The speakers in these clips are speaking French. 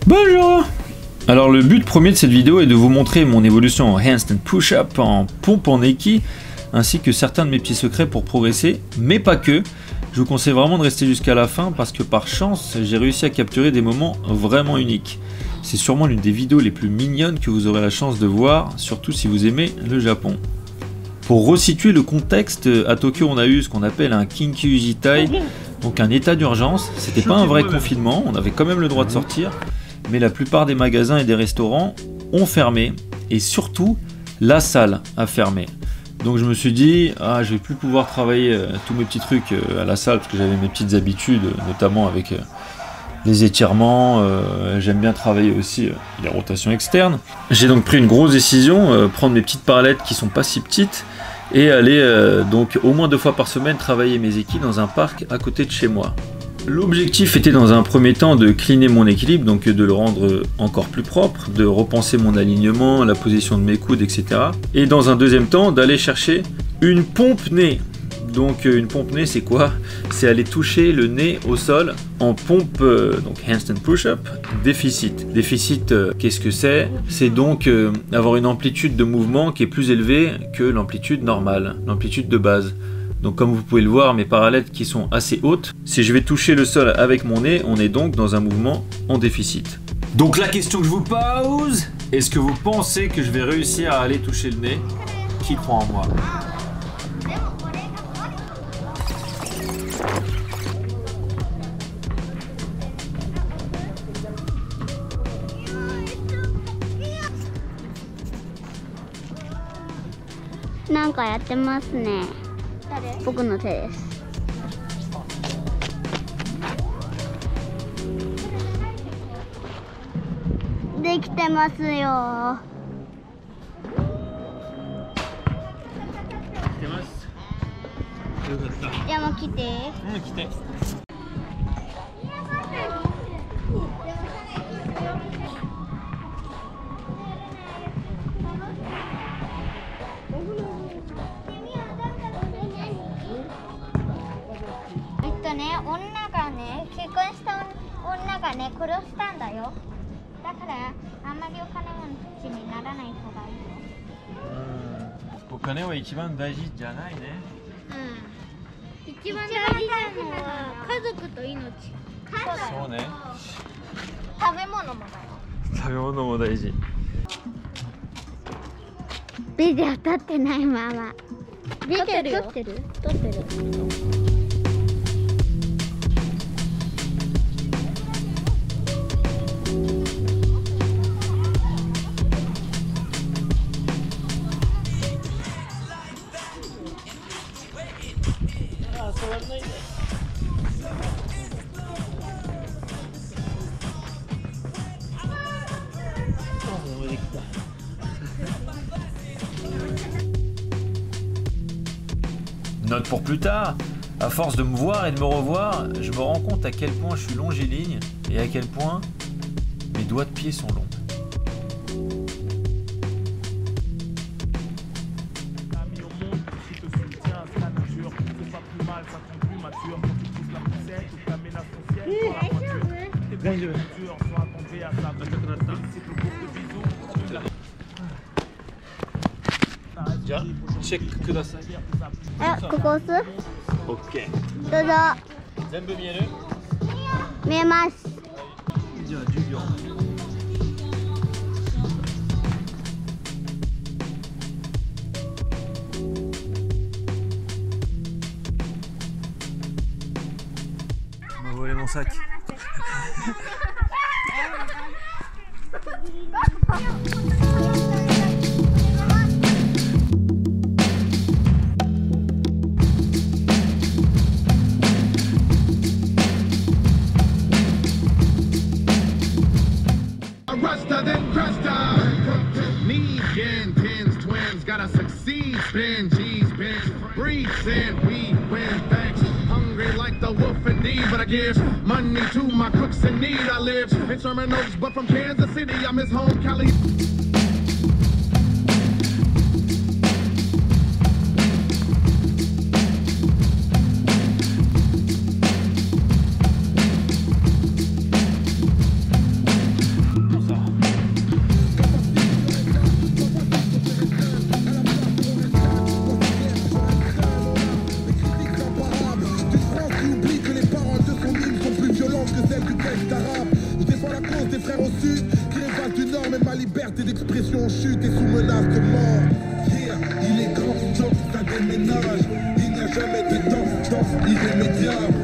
Bonjour. Alors le but premier de cette vidéo est de vous montrer mon évolution en handstand push-up, en pompe en équille, ainsi que certains de mes petits secrets pour progresser, mais pas que. Je vous conseille vraiment de rester jusqu'à la fin parce que par chance, j'ai réussi à capturer des moments vraiment uniques. C'est sûrement l'une des vidéos les plus mignonnes que vous aurez la chance de voir, surtout si vous aimez le Japon. Pour resituer le contexte, à Tokyo on a eu ce qu'on appelle un Kinkyū Jitai, donc un état d'urgence. C'était pas un vrai confinement, on avait quand même le droit de sortir, mais la plupart des magasins et des restaurants ont fermé, et surtout la salle a fermé. Donc je me suis dit, je vais plus pouvoir travailler tous mes petits trucs à la salle parce que j'avais mes petites habitudes, notamment avec les étirements, j'aime bien travailler aussi les rotations externes. J'ai donc pris une grosse décision, prendre mes petites parallettes qui sont pas si petites et aller donc au moins 2 fois par semaine travailler mes équilles dans un parc à côté de chez moi. L'objectif était dans un premier temps de cleaner mon équilibre, donc de le rendre encore plus propre, de repenser mon alignement, la position de mes coudes, etc. Et dans un deuxième temps, d'aller chercher une pompe nez. Donc une pompe nez, c'est quoi? C'est aller toucher le nez au sol en pompe, donc handstand push-up, déficit. Déficit, qu'est-ce que c'est? C'est donc avoir une amplitude de mouvement qui est plus élevée que l'amplitude normale, l'amplitude de base. Donc comme vous pouvez le voir, mes parallèles qui sont assez hautes, si je vais toucher le sol avec mon nez, on est donc dans un mouvement en déficit. Donc la question que je vous pose, est-ce que vous pensez que je vais réussir à aller toucher le nez? Qui croit en moi? Note pour plus tard, à force de me voir et de me revoir, je me rends compte à quel point je suis longiligne et à quel point mes doigts de pied sont longs. OK。どうぞ。全部見える？見えます。じゃあ10秒。On m'a volé mon sac. Spin, G's, bench, breathe, sin, we win, thanks. Hungry like the wolf in need, but I give money to my cooks in need. I live in Sherman Oaks, but from Kansas City, I miss home, Cali. frères au sud, qui révolte du nord, mais ma liberté d'expression en chute et sous menace de mort. Yeah, il est grand temps, ça déménage. Il n'y a jamais de temps irrémédiable.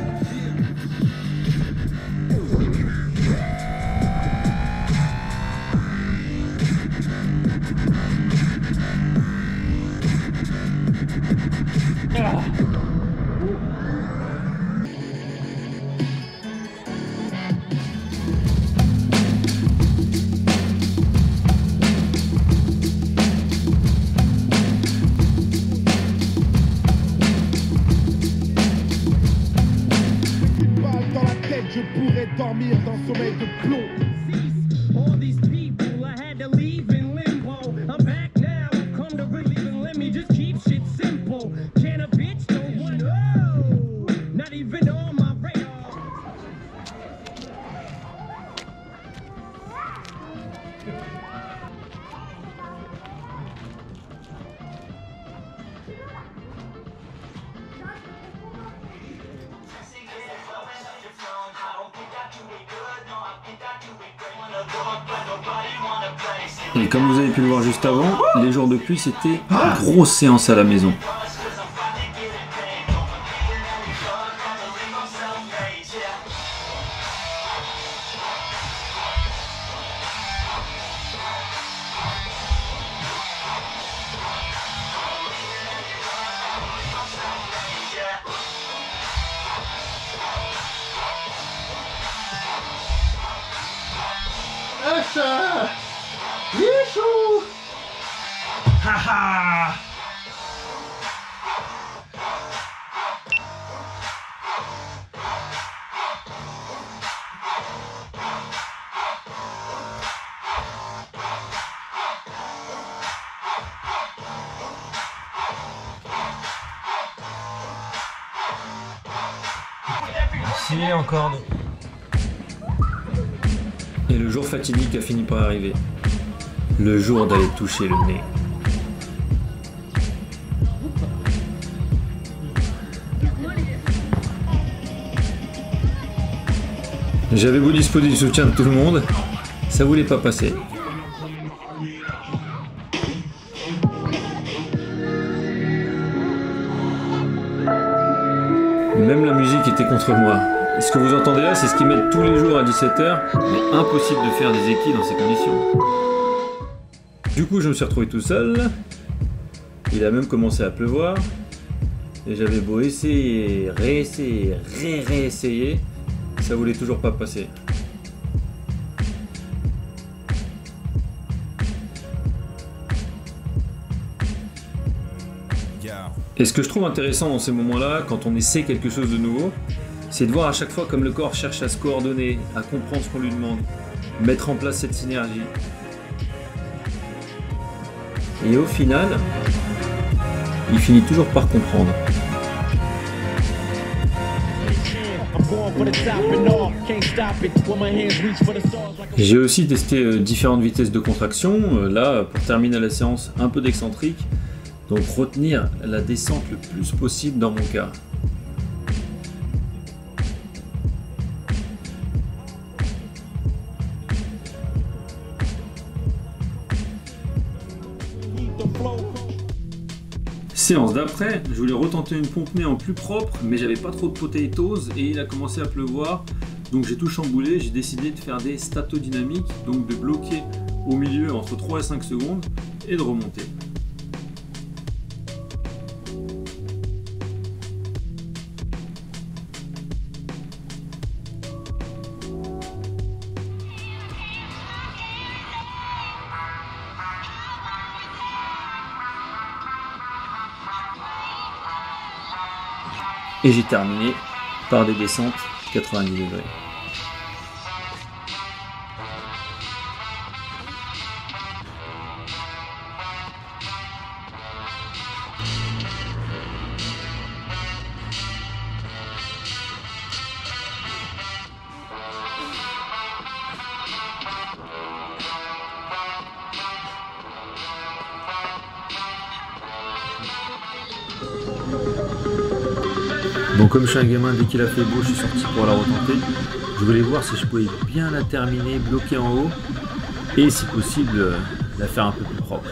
Je pourrais dormir dans un sommeil de plomb. All these people, I had to leave in limbo. I'm back now, come to relieve and let me just keep shit simple. Can a bitch no one know? Not even on my radar. Et comme vous avez pu le voir juste avant, les jours de pluie c'était une grosse séance à la maison. Haha. Si, encore. Et le jour fatidique a fini par arriver. Le jour d'aller toucher le nez. J'avais beau disposer du soutien de tout le monde, ça voulait pas passer. Même la musique était contre moi. Ce que vous entendez là, c'est ce qu'ils mettent tous les jours à 17 h, mais impossible de faire des équis dans ces conditions. Du coup, je me suis retrouvé tout seul. Il a même commencé à pleuvoir. Et j'avais beau essayer, réessayer, réessayer, ça voulait toujours pas passer. Et ce que je trouve intéressant dans ces moments-là, quand on essaie quelque chose de nouveau, c'est de voir à chaque fois comme le corps cherche à se coordonner, à comprendre ce qu'on lui demande, mettre en place cette synergie. Et au final, il finit toujours par comprendre. J'ai aussi testé différentes vitesses de contraction, là pour terminer la séance un peu d'excentrique, donc retenir la descente le plus possible dans mon cas. Séance d'après, je voulais retenter une pompe nez en plus propre, mais j'avais pas trop de potatoes et il a commencé à pleuvoir, donc j'ai tout chamboulé. J'ai décidé de faire des statodynamiques, donc de bloquer au milieu entre 3 et 5 secondes et de remonter. Et j'ai terminé par des descentes 90 degrés. Bon, comme je suis un gamin, dès qu'il a fait beau, je suis sorti pour la retenter. Je voulais voir si je pouvais bien la terminer, bloquer en haut, et si possible, la faire un peu plus propre.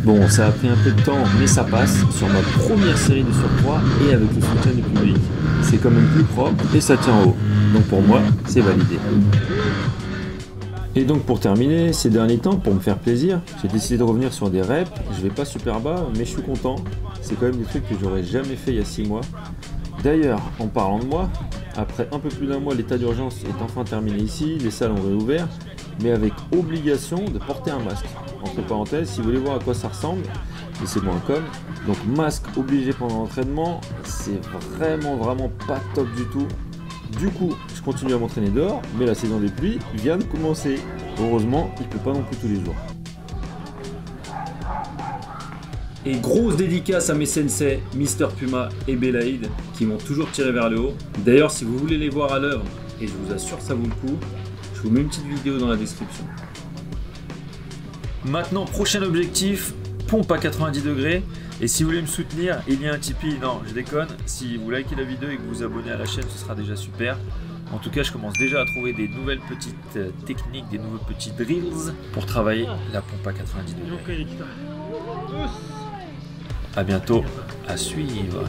Bon, ça a pris un peu de temps, mais ça passe sur ma première série de surpoids et avec le soutien du public. C'est quand même plus propre et ça tient en haut. Donc pour moi, c'est validé. Et donc pour terminer, ces derniers temps, pour me faire plaisir, j'ai décidé de revenir sur des reps. Je vais pas super bas, mais je suis content. C'est quand même des trucs que j'aurais jamais fait il y a 6 mois. D'ailleurs, en parlant de moi, après un peu plus d'un mois, l'état d'urgence est enfin terminé ici, les salles ont réouvert, mais avec obligation de porter un masque. Entre parenthèses, si vous voulez voir à quoi ça ressemble, laissez-moi un com. Donc masque obligé pendant l'entraînement, c'est vraiment pas top du tout. Du coup, je continue à m'entraîner dehors, mais la saison des pluies vient de commencer. Heureusement, il ne peut pas non plus tous les jours. Et grosse dédicace à mes sensei, Mister Puma et Belaïd, qui m'ont toujours tiré vers le haut. D'ailleurs, si vous voulez les voir à l'œuvre, et je vous assure que ça vaut le coup, je vous mets une petite vidéo dans la description. Maintenant, prochain objectif, pompe à 90 degrés. Et si vous voulez me soutenir, il y a un Tipeee. Non, je déconne. Si vous likez la vidéo et que vous vous abonnez à la chaîne, ce sera déjà super. En tout cas, je commence déjà à trouver des nouvelles petites techniques, des nouveaux petits drills pour travailler la pompe à 90 degrés. A bientôt, à suivre.